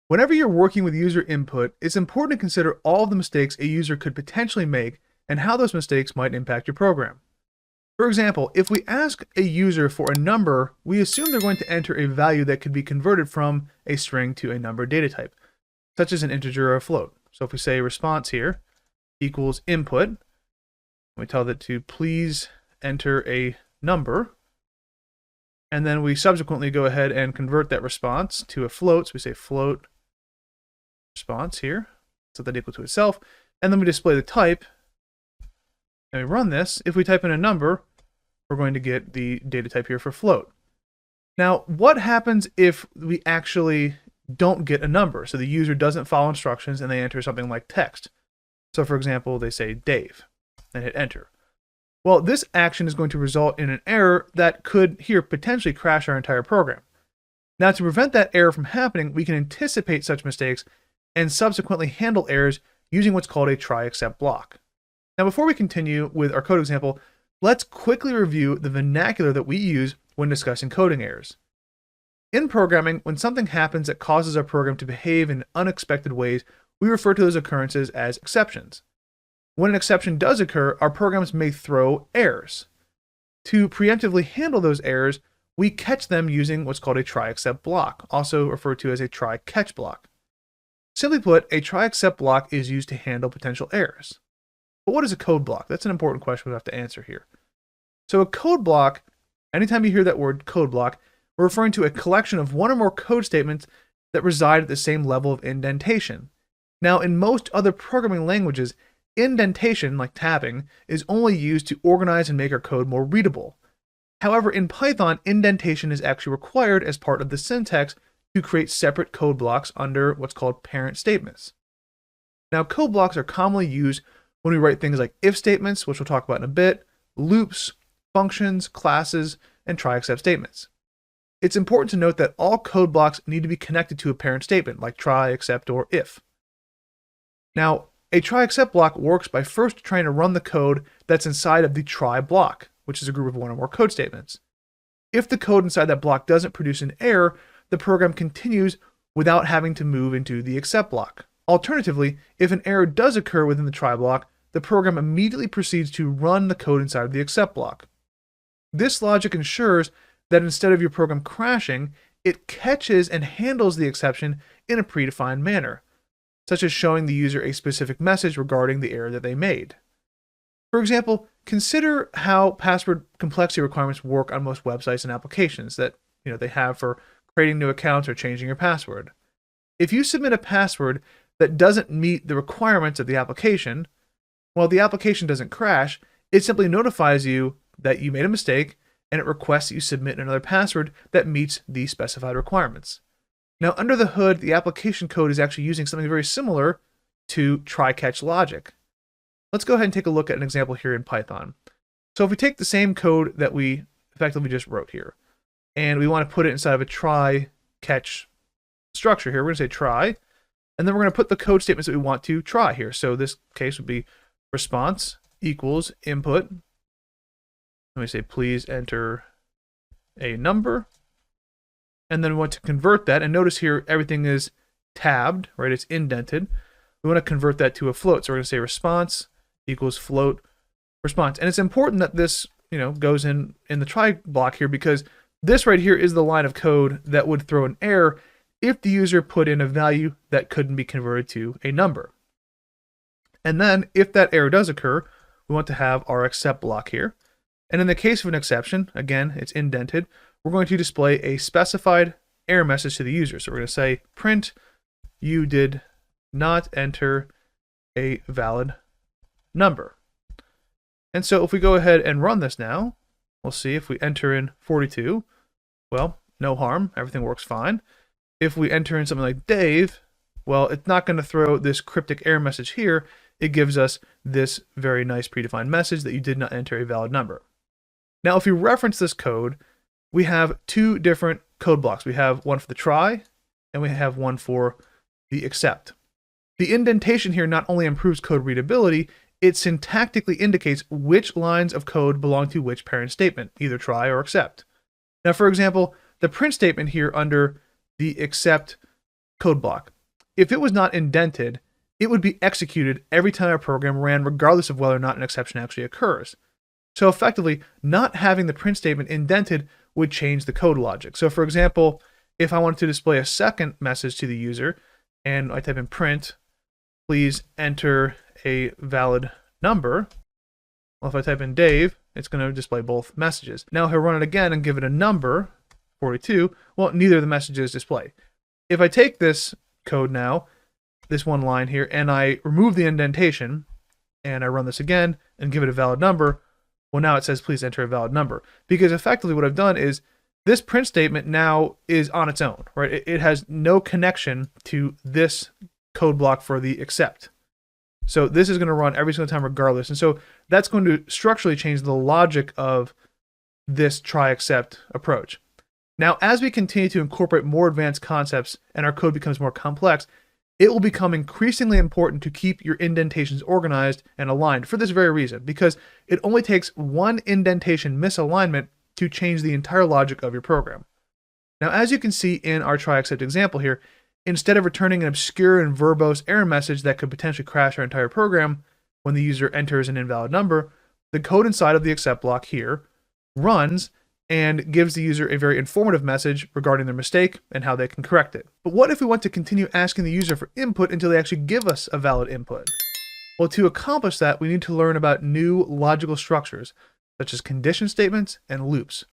Whenever you're working with user input, it's important to consider all of the mistakes a user could potentially make and how those mistakes might impact your program. For example, if we ask a user for a number, we assume they're going to enter a value that could be converted from a string to a number data type, such as an integer or a float. So if we say response here equals input, we tell that to please enter a number, and then we subsequently go ahead and convert that response to a float. So we say float response here, set that equal to itself, and then we display the type, and we run this. If we type in a number, we're going to get the data type here for float. Now, what happens if we actually don't get a number? So the user doesn't follow instructions and they enter something like text. So for example, they say Dave and hit enter. Well, this action is going to result in an error that could here potentially crash our entire program. Now, to prevent that error from happening, we can anticipate such mistakes and subsequently handle errors using what's called a try except block. Now, before we continue with our code example, let's quickly review the vernacular that we use when discussing coding errors. In programming, when something happens that causes our program to behave in unexpected ways, we refer to those occurrences as exceptions. When an exception does occur, our programs may throw errors. To preemptively handle those errors, we catch them using what's called a try except block, also referred to as a try catch block. Simply put, a try except block is used to handle potential errors. But what is a code block? That's an important question we have to answer here. So a code block, anytime you hear that word code block, we're referring to a collection of one or more code statements that reside at the same level of indentation. Now, in most other programming languages, indentation, like tabbing, is only used to organize and make our code more readable. However, in Python, indentation is actually required as part of the syntax to create separate code blocks under what's called parent statements. Now, code blocks are commonly used when we write things like if statements, which we'll talk about in a bit, loops, functions, classes, and try except statements. It's important to note that all code blocks need to be connected to a parent statement, like try, except, or if. Now, a try except block works by first trying to run the code that's inside of the try block, which is a group of one or more code statements. If the code inside that block doesn't produce an error, the program continues without having to move into the except block. Alternatively, if an error does occur within the try block, the program immediately proceeds to run the code inside of the except block. This logic ensures that instead of your program crashing, it catches and handles the exception in a predefined manner, such as showing the user a specific message regarding the error that they made. For example, consider how password complexity requirements work on most websites and applications that they have for creating new accounts or changing your password. If you submit a password that doesn't meet the requirements of the application, while the application doesn't crash, it simply notifies you that you made a mistake and it requests that you submit another password that meets the specified requirements. Now, under the hood, the application code is actually using something very similar to try-catch logic. Let's go ahead and take a look at an example here in Python. So if we take the same code that we effectively just wrote here, and we want to put it inside of a try-catch structure here, we're going to say try, and then we're going to put the code statements that we want to try here. So this case would be response equals input. Let me say, please enter a number. And then we want to convert that. And notice here, everything is tabbed, right? It's indented. We want to convert that to a float. So we're going to say response equals float response. And it's important that this, goes in the try block here, because this right here is the line of code that would throw an error if the user put in a value that couldn't be converted to a number. And then if that error does occur, we want to have our except block here. And in the case of an exception, again, it's indented, we're going to display a specified error message to the user. So we're going to say print, you did not enter a valid number. And so if we go ahead and run this now, we'll see if we enter in 42, well, no harm, everything works fine. If we enter in something like Dave, well, it's not going to throw this cryptic error message here. It gives us this very nice predefined message that you did not enter a valid number. Now, if we reference this code, we have two different code blocks. We have one for the try, and we have one for the except. The indentation here not only improves code readability, it syntactically indicates which lines of code belong to which parent statement, either try or except. Now, for example, the print statement here under the except code block, if it was not indented, it would be executed every time a program ran, regardless of whether or not an exception actually occurs. So effectively, not having the print statement indented would change the code logic. So for example, if I wanted to display a second message to the user, and I type in print, please enter a valid number. Well, if I type in Dave, it's going to display both messages. Now if I run it again and give it a number, 42, well, neither of the messages display. If I take this code now, this one line here, and I remove the indentation, and I run this again and give it a valid number, well, now it says please enter a valid number. Because effectively what I've done is this print statement now is on its own, right? It has no connection to this code block for the accept. So this is going to run every single time regardless. And so that's going to structurally change the logic of this try except approach. Now, as we continue to incorporate more advanced concepts and our code becomes more complex, it will become increasingly important to keep your indentations organized and aligned for this very reason, because it only takes one indentation misalignment to change the entire logic of your program. Now, as you can see in our try except example here, instead of returning an obscure and verbose error message that could potentially crash our entire program when the user enters an invalid number, the code inside of the accept block here runs and gives the user a very informative message regarding their mistake and how they can correct it. But what if we want to continue asking the user for input until they actually give us a valid input? Well, to accomplish that, we need to learn about new logical structures, such as condition statements and loops.